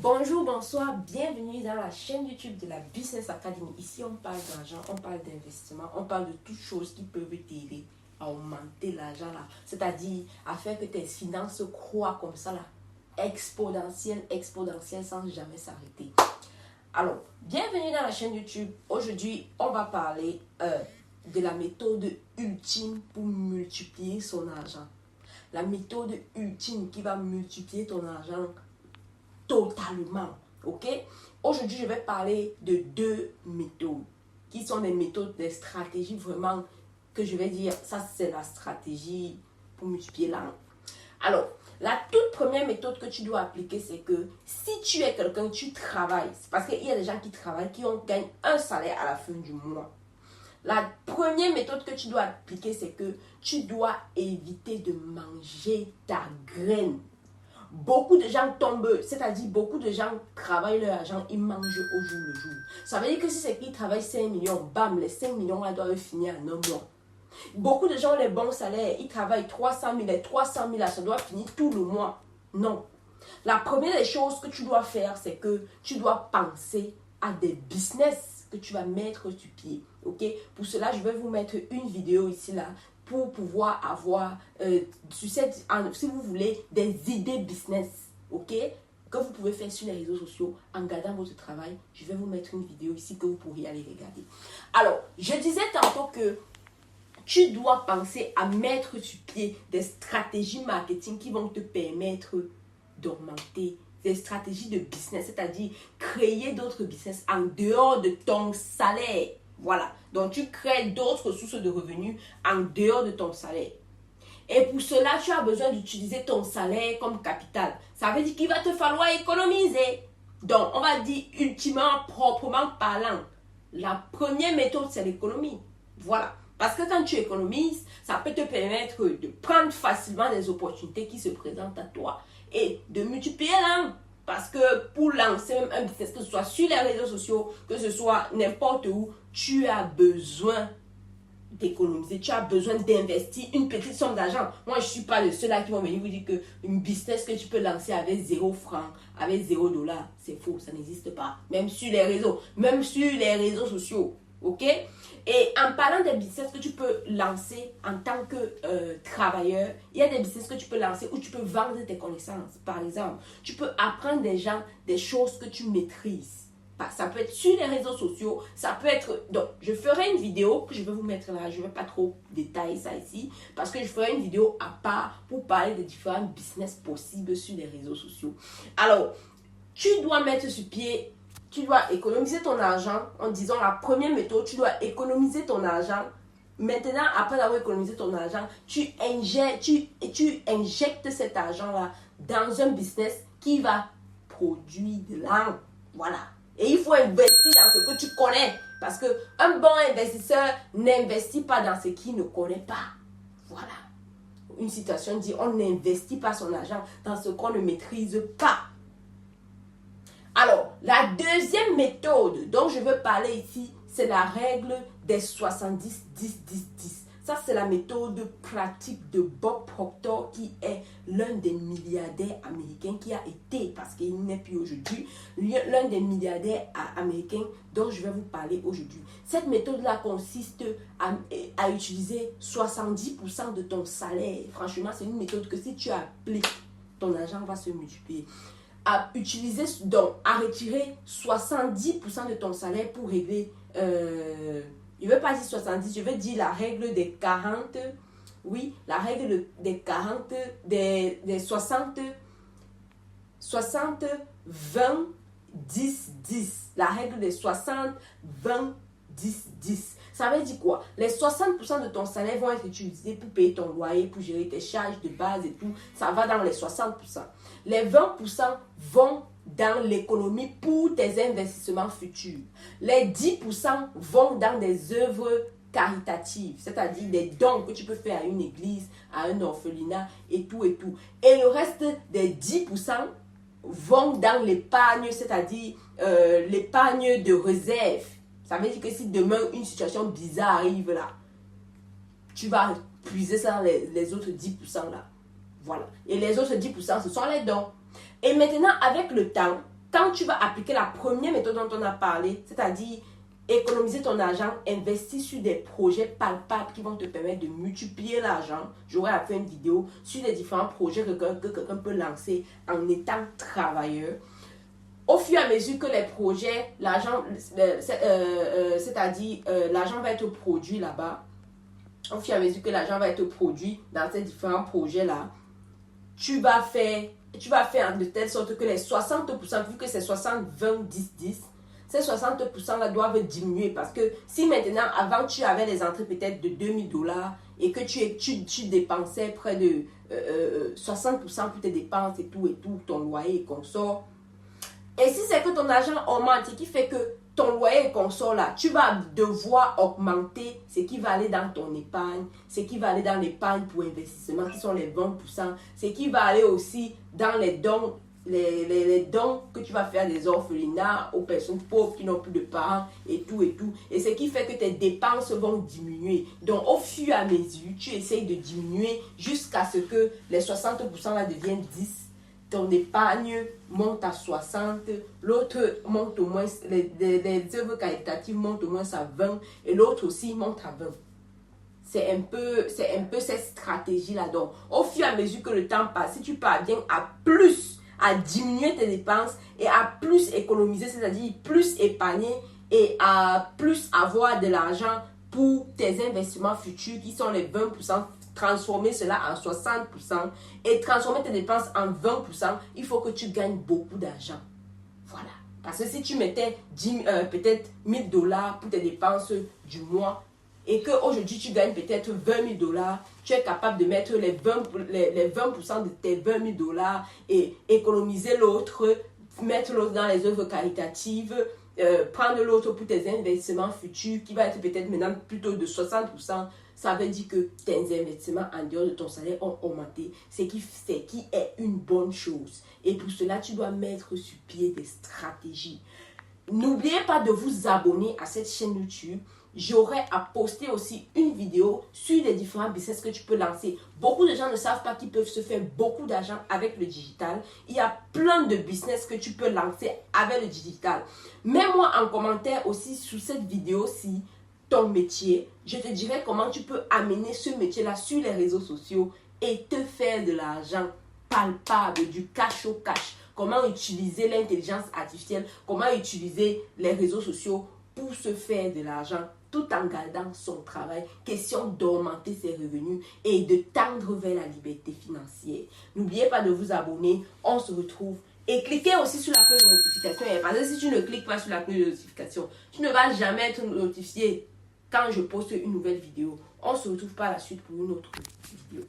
Bonjour, bonsoir, bienvenue dans la chaîne YouTube de la Business Academy. Ici, on parle d'argent, on parle d'investissement, on parle de toutes choses qui peuvent t'aider à augmenter l'argent là. C'est-à-dire à faire que tes finances croient comme ça là, exponentielle sans jamais s'arrêter. Alors, bienvenue dans la chaîne YouTube. Aujourd'hui, on va parler de la méthode ultime pour multiplier son argent. La méthode ultime qui va multiplier ton argent totalement, ok? Aujourd'hui, je vais parler de deux méthodes qui sont des méthodes, des stratégies vraiment que je vais dire, ça c'est la stratégie pour multiplier l'argent. Alors, la toute première méthode que tu dois appliquer, c'est que si tu es quelqu'un, tu travailles, c'est parce qu'il y a des gens qui travaillent, qui gagnent un salaire à la fin du mois. La première méthode que tu dois appliquer, c'est que tu dois éviter de manger ta graine. Beaucoup de gens tombent, c'est-à-dire beaucoup de gens travaillent leur argent, ils mangent au jour le jour. Ça veut dire que si c'est qu'ils travaillent 5 millions, bam, les 5 millions là doivent finir en un mois. Beaucoup de gens ont les bons salaires, ils travaillent 300 000, les 300 000 là, ça doit finir tout le mois. Non. La première des choses que tu dois faire, c'est que tu dois penser à des business que tu vas mettre sur pied. Ok? Pour cela, je vais vous mettre une vidéo ici là pour pouvoir avoir, si vous voulez, des idées business. Ok? Que vous pouvez faire sur les réseaux sociaux en gardant votre travail. Je vais vous mettre une vidéo ici que vous pourriez aller regarder. Alors, je disais tantôt que tu dois penser à mettre sur pied des stratégies marketing qui vont te permettre d'augmenter des stratégies de business, c'est-à-dire créer d'autres business en dehors de ton salaire. Voilà. Donc, tu crées d'autres sources de revenus en dehors de ton salaire. Et pour cela, tu as besoin d'utiliser ton salaire comme capital. Ça veut dire qu'il va te falloir économiser. Donc, on va dire ultimement, proprement parlant, la première méthode, c'est l'économie. Voilà. Parce que quand tu économises, ça peut te permettre de prendre facilement des opportunités qui se présentent à toi et de multiplier l'argent. Parce que pour lancer même un business, que ce soit sur les réseaux sociaux, que ce soit n'importe où, tu as besoin d'économiser, tu as besoin d'investir une petite somme d'argent. Moi, je ne suis pas de ceux-là qui vont venir vous dire qu'une business que tu peux lancer avec 0 francs, avec 0 $, c'est faux, ça n'existe pas. Même sur les réseaux sociaux. Ok? Et en parlant des business que tu peux lancer en tant que travailleur, il y a des business que tu peux lancer où tu peux vendre tes connaissances. Par exemple, tu peux apprendre des gens des choses que tu maîtrises. Ça peut être sur les réseaux sociaux, ça peut être... Donc, je ferai une vidéo que je vais vous mettre là, je ne vais pas trop détailler ça ici, parce que je ferai une vidéo à part pour parler des différents business possibles sur les réseaux sociaux. Alors, tu dois mettre sur pied... Tu dois économiser ton argent en disant la première méthode, tu dois économiser ton argent. Maintenant, après avoir économisé ton argent, tu injectes cet argent-là dans un business qui va produire de l'argent. Voilà. Et il faut investir dans ce que tu connais. Parce qu'un bon investisseur n'investit pas dans ce qu'il ne connaît pas. Voilà. Une citation dit, on n'investit pas son argent dans ce qu'on ne maîtrise pas. Alors, la deuxième méthode dont je veux parler ici, c'est la règle des 70-10-10-10. Ça, c'est la méthode pratique de Bob Proctor, qui est l'un des milliardaires américains qui a été, parce qu'il n'est plus aujourd'hui, l'un des milliardaires américains dont je vais vous parler aujourd'hui. Cette méthode-là consiste à utiliser 70% de ton salaire. Franchement, c'est une méthode que si tu appliques, ton argent va se multiplier. À utiliser, donc à retirer 70% de ton salaire pour régler, je ne veux pas dire 70, je veux dire la règle des 40, oui, la règle des 40, des 60, 20, 10, 10, la règle des 60, 20, 10, 10. Ça veut dire quoi? Les 60% de ton salaire vont être utilisés pour payer ton loyer, pour gérer tes charges de base et tout. Ça va dans les 60%. Les 20% vont dans l'économie pour tes investissements futurs. Les 10% vont dans des œuvres caritatives, c'est-à-dire des dons que tu peux faire à une église, à un orphelinat et tout et tout. Et le reste des 10% vont dans l'épargne, c'est-à-dire l'épargne de réserve. Ça veut dire que si demain une situation bizarre arrive là, tu vas puiser ça dans les autres 10% là. Voilà. Et les autres 10%, ce sont les dons. Et maintenant, avec le temps, quand tu vas appliquer la première méthode dont on a parlé, c'est-à-dire économiser ton argent, investir sur des projets palpables qui vont te permettre de multiplier l'argent. J'aurai à faire une vidéo sur les différents projets que quelqu'un peut lancer en étant travailleur. Au fur et à mesure que les projets, l'argent, c'est-à-dire l'argent va être produit là-bas, au fur et à mesure que l'argent va être produit dans ces différents projets-là, tu vas faire de telle sorte que les 60%, vu que c'est 60, 20, 10, 10, ces 60% là doivent diminuer parce que si maintenant, avant, tu avais les entrées peut-être de $2000 et que tu dépensais près de 60% pour tes dépenses et tout, ton loyer et consort. Et si c'est que ton argent augmente et qui fait que ton loyer et consort là, tu vas devoir augmenter ce qui va aller dans ton épargne, ce qui va aller dans l'épargne pour investissement qui sont les 20%, ce qui va aller aussi dans les dons, les dons que tu vas faire des orphelinats aux personnes pauvres qui n'ont plus de parents et tout. Et ce qui fait que tes dépenses vont diminuer. Donc au fur et à mesure, tu essayes de diminuer jusqu'à ce que les 60% là deviennent 10%. Ton épargne monte à 60, l'autre monte au moins, les œuvres caritatives montent au moins à 20 et l'autre aussi monte à 20. C'est un peu cette stratégie-là. Donc, au fur et à mesure que le temps passe, si tu parviens à diminuer tes dépenses et à plus économiser, c'est-à-dire plus épargner et à plus avoir de l'argent pour tes investissements futurs qui sont les 20%, transformer cela en 60% et transformer tes dépenses en 20%, il faut que tu gagnes beaucoup d'argent. Voilà. Parce que si tu mettais peut-être $1000 pour tes dépenses du mois et qu'aujourd'hui tu gagnes peut-être $20 000, tu es capable de mettre les 20% de tes $20 000 et économiser l'autre, mettre l'autre dans les œuvres caritatives, prendre l'autre pour tes investissements futurs qui va être peut-être maintenant plutôt de 60%. Ça veut dire que tes investissements en dehors de ton salaire ont augmenté, ce qui est une bonne chose. Et pour cela, tu dois mettre sur pied des stratégies. N'oubliez pas de vous abonner à cette chaîne YouTube. J'aurai à poster aussi une vidéo sur les différents business que tu peux lancer. Beaucoup de gens ne savent pas qu'ils peuvent se faire beaucoup d'argent avec le digital. Il y a plein de business que tu peux lancer avec le digital. Mets-moi en commentaire aussi sous cette vidéo-ci ton métier. Je te dirai comment tu peux amener ce métier-là sur les réseaux sociaux et te faire de l'argent palpable, du cash au cash. Comment utiliser l'intelligence artificielle, comment utiliser les réseaux sociaux pour se faire de l'argent tout en gardant son travail. Question d'augmenter ses revenus et de tendre vers la liberté financière. N'oubliez pas de vous abonner. On se retrouve. Et cliquez aussi sur la cloche de notification. Parce que si tu ne cliques pas sur la cloche de notification, tu ne vas jamais être notifié quand je poste une nouvelle vidéo. On se retrouve par la suite pour une autre vidéo.